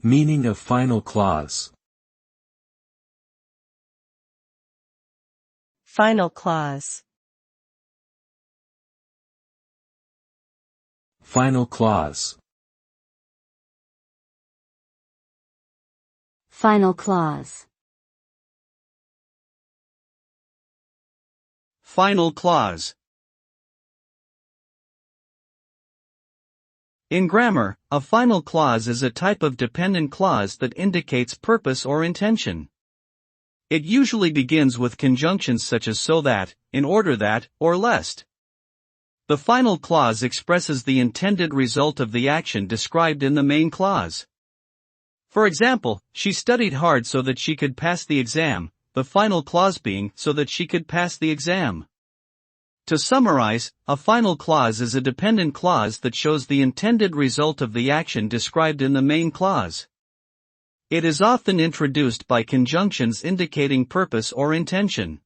Meaning of final clause. Final clause. Final clause. Final clause. Final clause. In grammar, a final clause is a type of dependent clause that indicates purpose or intention. It usually begins with conjunctions such as so that, in order that, or lest. The final clause expresses the intended result of the action described in the main clause. For example, she studied hard so that she could pass the exam, the final clause being so that she could pass the exam. To summarize, a final clause is a dependent clause that shows the intended result of the action described in the main clause. It is often introduced by conjunctions indicating purpose or intention.